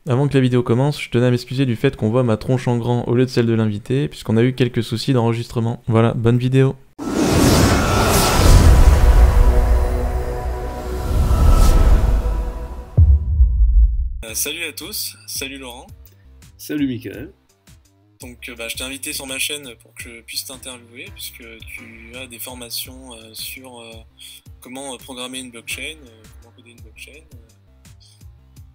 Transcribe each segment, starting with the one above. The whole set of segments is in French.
Avant que la vidéo commence, je tenais à m'excuser du fait qu'on voit ma tronche en grand au lieu de celle de l'invité, puisqu'on a eu quelques soucis d'enregistrement. Voilà, bonne vidéo. Salut à tous, salut Laurent. Salut Michael. Donc je t'ai invité sur ma chaîne pour que je puisse t'interviewer puisque tu as des formations sur comment programmer une blockchain, comment coder une blockchain,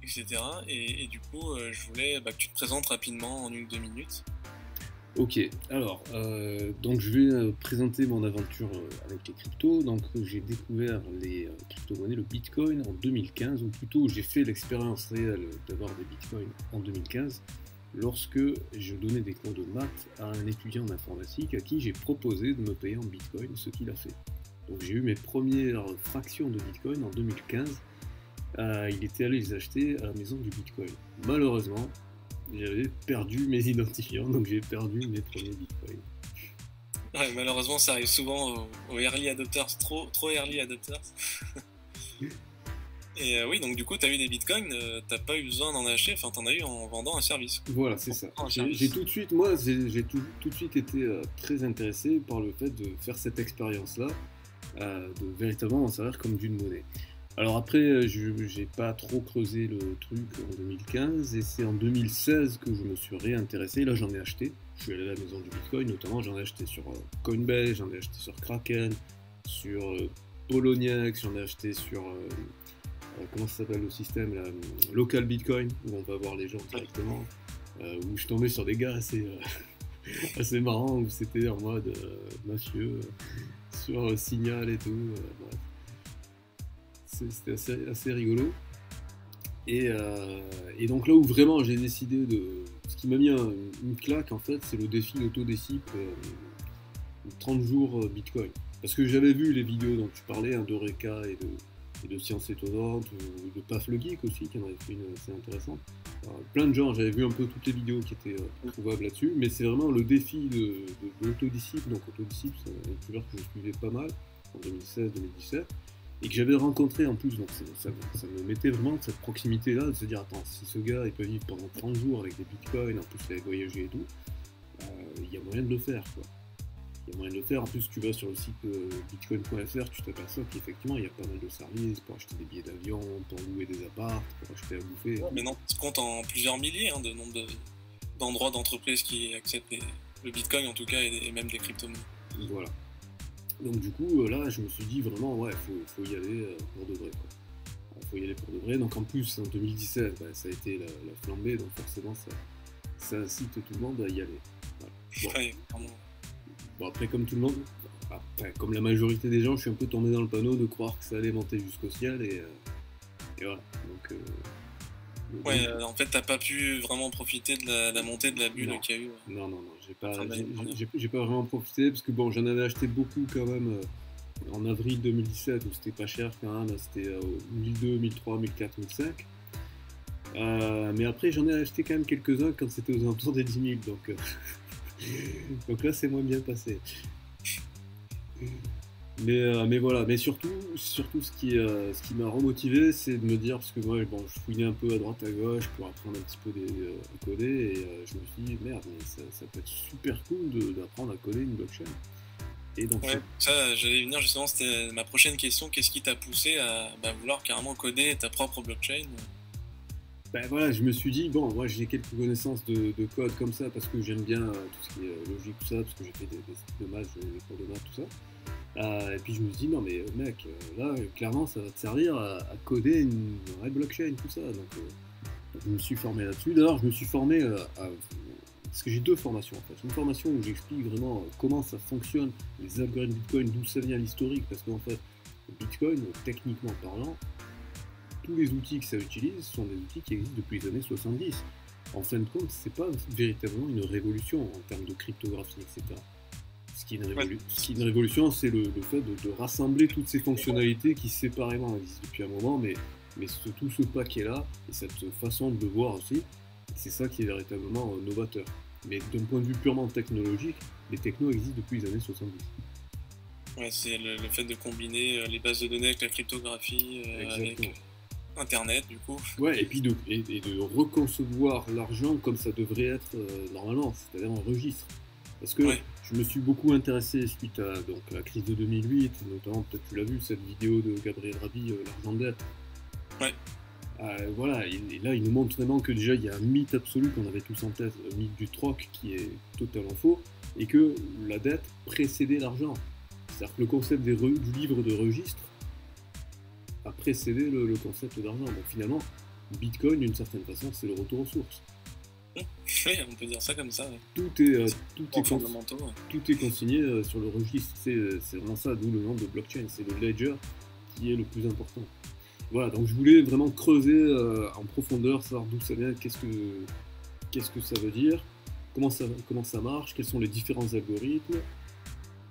etc. Et du coup je voulais que tu te présentes rapidement en 1 ou 2 minutes. Ok, alors donc je vais présenter mon aventure avec les cryptos. Donc j'ai découvert les crypto-monnaies, le Bitcoin en 2015, ou plutôt j'ai fait l'expérience réelle d'avoir des Bitcoins en 2015 lorsque je donnais des cours de maths à un étudiant en informatique à qui j'ai proposé de me payer en Bitcoin, ce qu'il a fait. Donc j'ai eu mes premières fractions de Bitcoin en 2015. Il était allé les acheter à la maison du Bitcoin. Malheureusement, j'avais perdu mes identifiants, donc j'ai perdu mes premiers bitcoins. Ouais, malheureusement, ça arrive souvent aux early adopters, trop early adopters. Et oui, donc du coup, t'as eu des bitcoins, t'as pas eu besoin d'en acheter, enfin t'en as eu en vendant un service. Voilà, c'est ça. J'ai tout de suite, moi, j'ai tout de suite été très intéressé par le fait de faire cette expérience-là, de véritablement en servir comme d'une monnaie. Alors après, j'ai pas trop creusé le truc en 2015 et c'est en 2016 que je me suis réintéressé. Là, j'en ai acheté. Je suis allé à la maison du Bitcoin, notamment j'en ai acheté sur Coinbase, j'en ai acheté sur Kraken, sur Poloniex, j'en ai acheté sur comment ça s'appelle le système là, Local Bitcoin, où on va voir les gens directement. Où je tombais sur des gars assez marrants, où c'était en mode mafieux, sur Signal et tout. Bref. C'était assez rigolo. Et donc là où vraiment j'ai décidé de... Ce qui m'a mis une claque en fait, c'est le défi d'autodécipe 30 jours Bitcoin. Parce que j'avais vu les vidéos dont tu parlais, hein, d'Eureka et de Science Étonnante, de Paf le Geek aussi, qui en avait fait une assez intéressante. Plein de gens, j'avais vu un peu toutes les vidéos qui étaient trouvables là-dessus, mais c'est vraiment le défi de l'autodisciple. Donc autodisciple, c'est un youtubeur que je suivais pas mal en 2016-2017. Et que j'avais rencontré en plus, donc ça me mettait vraiment cette proximité-là, de se dire, attends, si ce gars il peut vivre pendant 30 jours avec des bitcoins, en plus il avait voyagé et tout, il y a moyen de le faire, quoi. Il y a moyen de le faire, en plus tu vas sur le site bitcoin.fr, tu t'aperçois qu'effectivement il y a pas mal de services pour acheter des billets d'avion, pour louer des apparts, pour acheter à bouffer. Ouais, mais non, tu comptes en plusieurs milliers de nombre d'endroits d'entreprises qui acceptent le bitcoin en tout cas, et même des crypto-monnaies. Voilà. Donc du coup, là, je me suis dit vraiment, ouais, faut y aller pour de vrai, quoi. Faut y aller pour de vrai. Donc en plus, en 2017, ça a été la flambée, donc forcément, ça incite tout le monde à y aller. Voilà. Ouais, bon, après, comme tout le monde, après, comme la majorité des gens, je suis un peu tombé dans le panneau de croire que ça allait monter jusqu'au ciel, et voilà. Donc, ouais, en fait, t'as pas pu vraiment profiter de la montée de la bulle qu'il y a eu. Non, j'ai pas vraiment profité, parce que bon, j'en avais acheté beaucoup quand même en avril 2017, où c'était pas cher quand même, c'était 1002, 1003, 1004, 1005. Mais après, j'en ai acheté quand même quelques-uns quand c'était aux alentours des 10 000, donc, donc là, c'est moins bien passé. Mais voilà, mais surtout ce qui m'a remotivé, c'est de me dire, parce que moi, bon, je fouinais un peu à droite à gauche pour apprendre un petit peu à coder, et je me suis dit, merde, mais ça peut être super cool d'apprendre à coder une blockchain. Et donc, ouais, ça, j'allais venir justement, c'était ma prochaine question, qu'est-ce qui t'a poussé à vouloir carrément coder ta propre blockchain? Ben voilà, je me suis dit, bon, moi j'ai quelques connaissances de code comme ça, parce que j'aime bien tout ce qui est logique, tout ça, parce que j'ai fait des de maths, des cours de maths, tout ça. Et puis je me suis dit, non mais mec, là clairement ça va te servir à coder une vraie blockchain, tout ça. Donc je me suis formé là-dessus. D'ailleurs, je me suis formé parce que j'ai deux formations en fait. Une formation où j'explique vraiment comment ça fonctionne, les algorithmes Bitcoin, d'où ça vient l'historique, parce qu'en fait, le Bitcoin, techniquement parlant, tous les outils que ça utilise sont des outils qui existent depuis les années 70. En fin de compte, c'est pas véritablement une révolution en termes de cryptographie, etc. Ce qui est une révolution, c'est le fait de rassembler toutes ces fonctionnalités qui séparément existent depuis un moment, mais tout ce paquet-là, et cette façon de le voir aussi, c'est ça qui est véritablement novateur. Mais d'un point de vue purement technologique, les technos existent depuis les années 70. Ouais, c'est le fait de combiner les bases de données avec la cryptographie, avec Internet, du coup. Ouais, et puis de reconcevoir l'argent comme ça devrait être normalement, c'est-à-dire en registre. Parce que Ouais. je me suis beaucoup intéressé suite à donc, la crise de 2008, notamment, peut-être tu l'as vu, cette vidéo de Gabriel Rabhi, l'argent de dette. Ouais. Voilà, et là il nous montre vraiment que déjà il y a un mythe absolu qu'on avait tous en tête, le mythe du troc qui est totalement faux, et que la dette précédait l'argent. C'est-à-dire que le concept du livre de registre a précédé le concept d'argent. Donc finalement, Bitcoin, d'une certaine façon, c'est le retour aux sources. Oui, on peut dire ça comme ça. Ouais. Tout est Fondamentaux. Ouais. tout est consigné sur le registre. C'est vraiment ça, d'où le nom de blockchain. C'est le ledger qui est le plus important. Voilà, donc je voulais vraiment creuser en profondeur, savoir d'où ça vient, qu'est-ce que ça veut dire, comment ça marche, quels sont les différents algorithmes,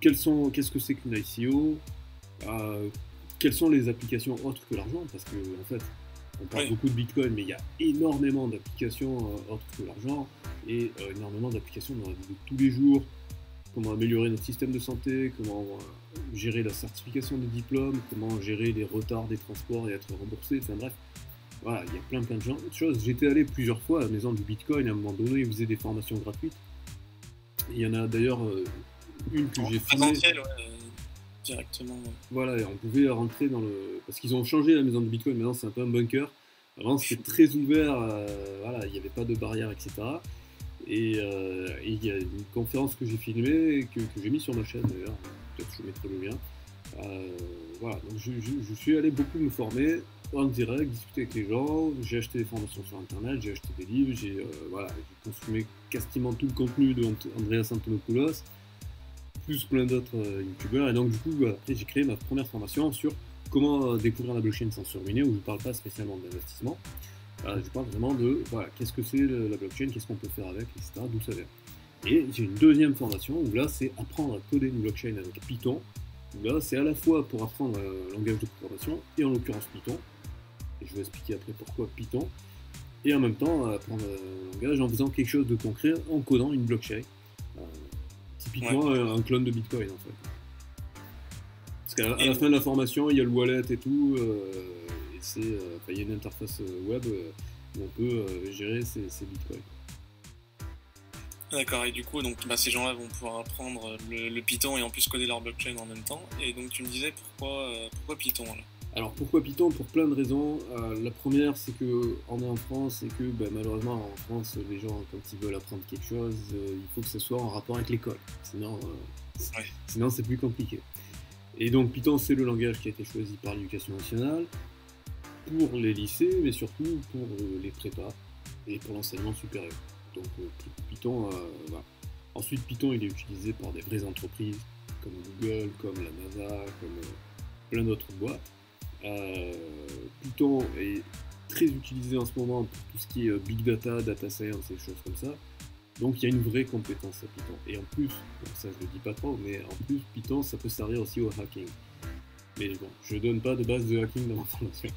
qu'est-ce que c'est qu'une ICO, quelles sont les applications autres que l'argent, parce que en fait, on parle beaucoup de Bitcoin, mais il y a énormément d'applications autres que l'argent, et énormément d'applications dans la vie de tous les jours. Comment améliorer notre système de santé, comment gérer la certification des diplômes, comment gérer les retards des transports et être remboursé, enfin bref. Voilà, il y a plein de choses. J'étais allé plusieurs fois à la maison du Bitcoin, à un moment donné, ils faisaient des formations gratuites. Il y en a d'ailleurs une que j'ai filmée. Présentiel, ouais, directement. Ouais. Voilà, et on pouvait rentrer dans le... Parce qu'ils ont changé la maison du Bitcoin, maintenant c'est un peu un bunker. Avant c'était très ouvert, voilà, il n'y avait pas de barrière, etc. Et il y a une conférence que j'ai filmée, que j'ai mis sur ma chaîne d'ailleurs, peut-être que je mettrai le lien. Voilà, donc je suis allé beaucoup me former en direct, discuter avec les gens, j'ai acheté des formations sur internet, j'ai acheté des livres, j'ai consommé quasiment tout le contenu de Andreas Antonopoulos, plus plein d'autres youtubeurs, et donc du coup après j'ai créé ma première formation sur comment découvrir la blockchain sans se ruiner, où je ne parle pas spécialement d'investissement. Je parle vraiment de qu'est-ce que c'est la blockchain, qu'est-ce qu'on peut faire avec, etc., d'où ça vient. Et j'ai une deuxième formation où là c'est apprendre à coder une blockchain avec Python, où là c'est à la fois pour apprendre un langage de programmation, et en l'occurrence Python, et je vais expliquer après pourquoi Python, et en même temps apprendre un langage en faisant quelque chose de concret, en codant une blockchain. Typiquement un clone de Bitcoin en fait. Parce qu'à la fin de la formation, il y a le wallet et tout. Il y a une interface web où on peut gérer ces bitcoins. D'accord, et du coup, donc, ces gens-là vont pouvoir apprendre le Python et en plus coder leur blockchain en même temps. Et donc tu me disais pourquoi Python là? Alors pourquoi Python? Pour plein de raisons. La première, c'est qu'on est en France et que malheureusement en France, les gens, quand ils veulent apprendre quelque chose, il faut que ce soit en rapport avec l'école. Sinon c'est plus compliqué. Et donc Python, c'est le langage qui a été choisi par l'Éducation nationale pour les lycées, mais surtout pour les prépas et pour l'enseignement supérieur. Donc Python, voilà. Ensuite, Python, il est utilisé par des vraies entreprises comme Google, comme la NASA, comme plein d'autres boîtes. Python est très utilisé en ce moment pour tout ce qui est big data, data science et des choses comme ça. Donc il y a une vraie compétence à Python. Et en plus, bon, ça je le dis pas trop, mais en plus Python ça peut servir aussi au hacking. Mais bon, je donne pas de base de hacking dans ma formation.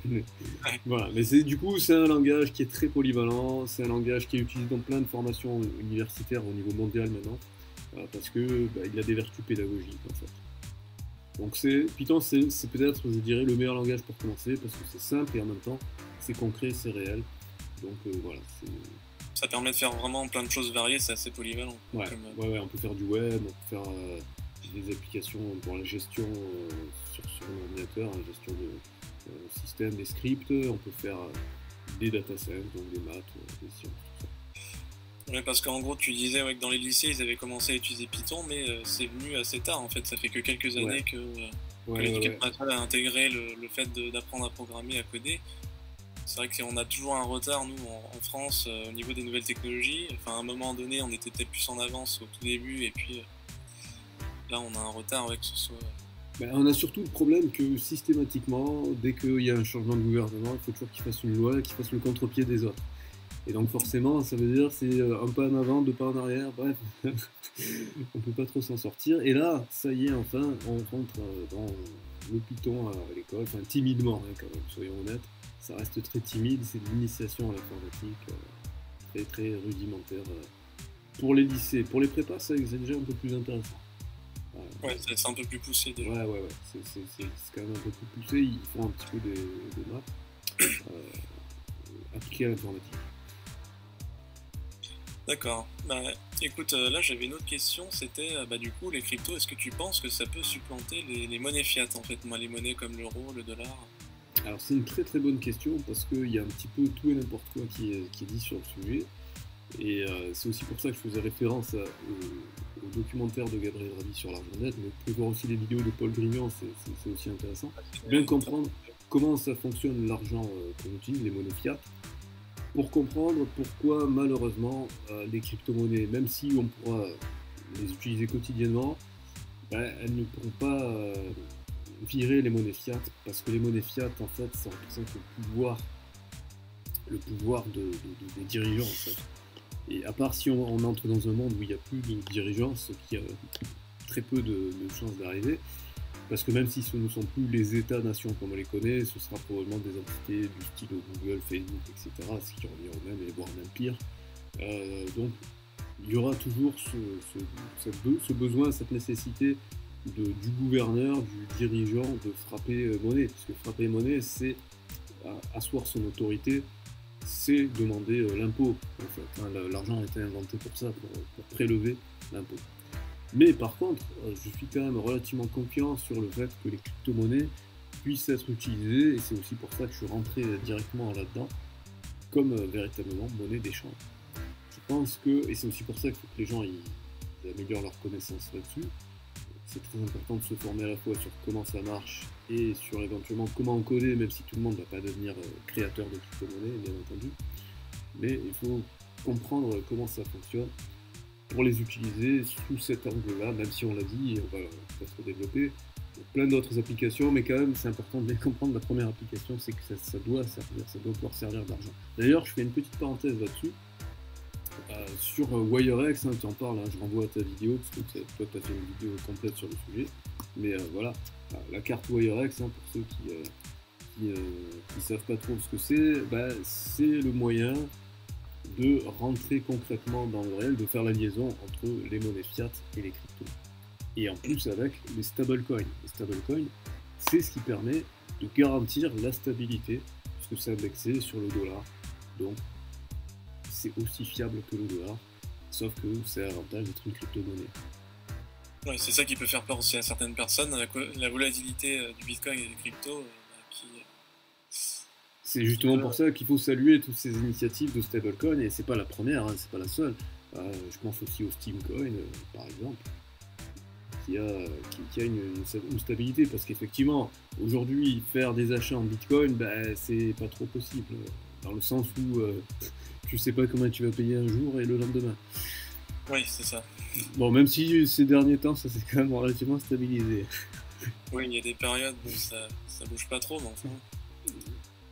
Voilà, mais du coup c'est un langage qui est très polyvalent, c'est un langage qui est utilisé dans plein de formations universitaires au niveau mondial maintenant, parce que il a des vertus pédagogiques en fait. Donc Python c'est peut-être, je dirais, le meilleur langage pour commencer, parce que c'est simple et en même temps c'est concret, c'est réel. Donc voilà, ça permet de faire vraiment plein de choses variées, c'est assez polyvalent. Ouais, on peut faire du web, on peut faire des applications pour la gestion sur l'ordinateur, la gestion de système, des scripts, on peut faire des data science, donc des maths, des sciences, tout ça. Ouais, parce qu'en gros, tu disais que dans les lycées, ils avaient commencé à utiliser Python, mais c'est venu assez tard, en fait. Ça fait que quelques années que l'éducation nationale a intégré le fait d'apprendre à programmer, à coder. C'est vrai qu'on a toujours un retard, nous, en France, au niveau des nouvelles technologies. Enfin, à un moment donné, on était peut-être plus en avance au tout début, et puis là, on a un retard, que ce soit... On a surtout le problème que systématiquement, dès qu'il y a un changement de gouvernement, il faut toujours qu'il fasse une loi qui fasse le contre-pied des autres. Et donc forcément, ça veut dire c'est un pas en avant, deux pas en arrière, bref, on peut pas trop s'en sortir. Et là, ça y est, enfin, on rentre dans le Python à l'école, enfin timidement, quand même, soyons honnêtes. Ça reste très timide, c'est de l'initiation à l'informatique, très très rudimentaire. Pour les lycées, pour les prépas, c'est déjà un peu plus intéressant. Ouais, c'est un peu plus poussé déjà. Ouais, c'est quand même un peu plus poussé, ils font un petit peu des maths. appliqué à l'informatique. D'accord. Bah, écoute, là j'avais une autre question, c'était du coup les cryptos, est-ce que tu penses que ça peut supplanter les monnaies fiat en fait, les monnaies comme l'euro, le dollar? Alors c'est une très très bonne question parce qu'il y a un petit peu tout et n'importe quoi qui est dit sur le sujet. Et c'est aussi pour ça que je faisais référence au documentaire de Gabriel Rabhi sur l'argent net, mais vous pouvez voir aussi les vidéos de Paul Grignon, c'est aussi intéressant. Bien comprendre comment ça fonctionne l'argent qu'on utilise, les monnaies fiat, pour comprendre pourquoi malheureusement les crypto-monnaies, même si on pourra les utiliser quotidiennement, elles ne pourront pas virer les monnaies fiat, parce que les monnaies fiat en fait ça représente le pouvoir des dirigeants en fait. Et à part si on entre dans un monde où il n'y a plus de dirigeants, ce qui a très peu de chances d'arriver, parce que même si ce ne sont plus les États-nations comme on les connaît, ce sera probablement des entités du style Google, Facebook, etc., ce qui revient au même, et voire même pire. Donc il y aura toujours ce besoin, cette nécessité du gouverneur, du dirigeant de frapper monnaie, parce que frapper monnaie, c'est asseoir son autorité, c'est demander l'impôt, en fait. L'argent a été inventé pour ça, pour prélever l'impôt. Mais par contre, je suis quand même relativement confiant sur le fait que les crypto-monnaies puissent être utilisées, et c'est aussi pour ça que je suis rentré directement là-dedans, comme véritablement monnaie d'échange. Je pense que, et c'est aussi pour ça qu'il faut que les gens ils améliorent leurs connaissances là-dessus, c'est très important de se former à la fois sur comment ça marche et sur éventuellement comment encoder, même si tout le monde ne va pas devenir créateur de crypto-monnaies, bien entendu. Mais il faut comprendre comment ça fonctionne pour les utiliser sous cet angle-là, même si on l'a dit, et on va peut-être développer plein d'autres applications, mais quand même c'est important de bien comprendre. La première application, c'est que ça doit servir, ça doit pouvoir servir d'argent. D'ailleurs, je fais une petite parenthèse là-dessus. Sur WireX, tu en parles, je renvoie à ta vidéo, parce que toi tu as fait une vidéo complète sur le sujet, mais voilà, la carte WireX, pour ceux qui savent pas trop ce que c'est le moyen de rentrer concrètement dans le réel, de faire la liaison entre les monnaies fiat et les cryptos. Et en plus avec les stablecoins. Les stablecoins, c'est ce qui permet de garantir la stabilité, puisque c'est indexé sur le dollar, donc c'est aussi fiable que le dollar, sauf que c'est l'avantage d'être une crypto-monnaie. Ouais, c'est ça qui peut faire peur aussi à certaines personnes, la volatilité du Bitcoin et des cryptos C'est justement pour ça qu'il faut saluer toutes ces initiatives de stablecoin, et c'est pas la première, c'est pas la seule. Je pense aussi au Steamcoin, par exemple, qui a une stabilité, parce qu'effectivement, aujourd'hui, faire des achats en Bitcoin, c'est pas trop possible, dans le sens où tu sais pas combien tu vas payer un jour et le lendemain. Oui, c'est ça. Bon, même si ces derniers temps, ça s'est quand même relativement stabilisé. Oui, il y a des périodes où ça bouge pas trop, mais enfin,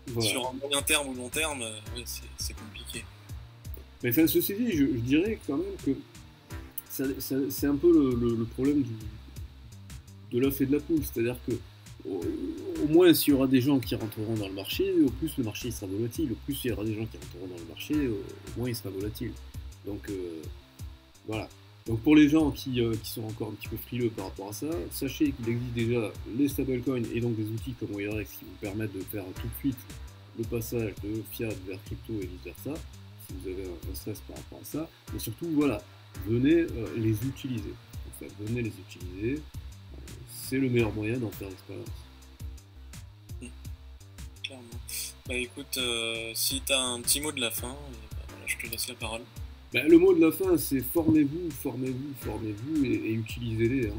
voilà. Sur un moyen terme ou long terme, c'est compliqué. Mais enfin, ceci dit, je dirais quand même que c'est un peu le problème de l'œuf et de la poule, c'est-à-dire que au moins s'il y aura des gens qui rentreront dans le marché, au plus le marché sera volatile, au plus il y aura des gens qui rentreront dans le marché, au moins il sera volatile. Donc voilà. Donc pour les gens qui sont encore un petit peu frileux par rapport à ça, sachez qu'il existe déjà les stablecoins et donc des outils comme WireX qui vous permettent de faire tout de suite le passage de fiat vers crypto et vice versa, si vous avez un stress par rapport à ça. Mais surtout, voilà, venez les utiliser. En fait, venez les utiliser. C'est le meilleur moyen d'en faire l'expérience. Clairement. Écoute, si tu as un petit mot de la fin, voilà, je te laisse la parole. Le mot de la fin, c'est formez-vous et utilisez-les.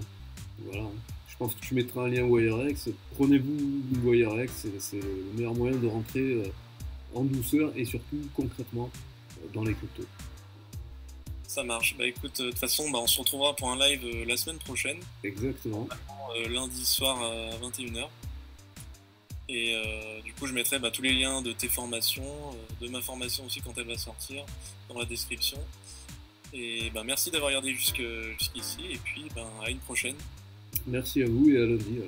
Voilà. Je pense que tu mettras un lien WireX. Prenez-vous une WireX, c'est le meilleur moyen de rentrer en douceur et surtout concrètement dans les cryptos. Ça marche. Écoute, de toute façon, on se retrouvera pour un live la semaine prochaine. Exactement. Lundi soir à 21h. Et du coup, je mettrai tous les liens de tes formations, de ma formation aussi quand elle va sortir, dans la description. Et merci d'avoir regardé jusqu'ici, et puis à une prochaine. Merci à vous et à lundi.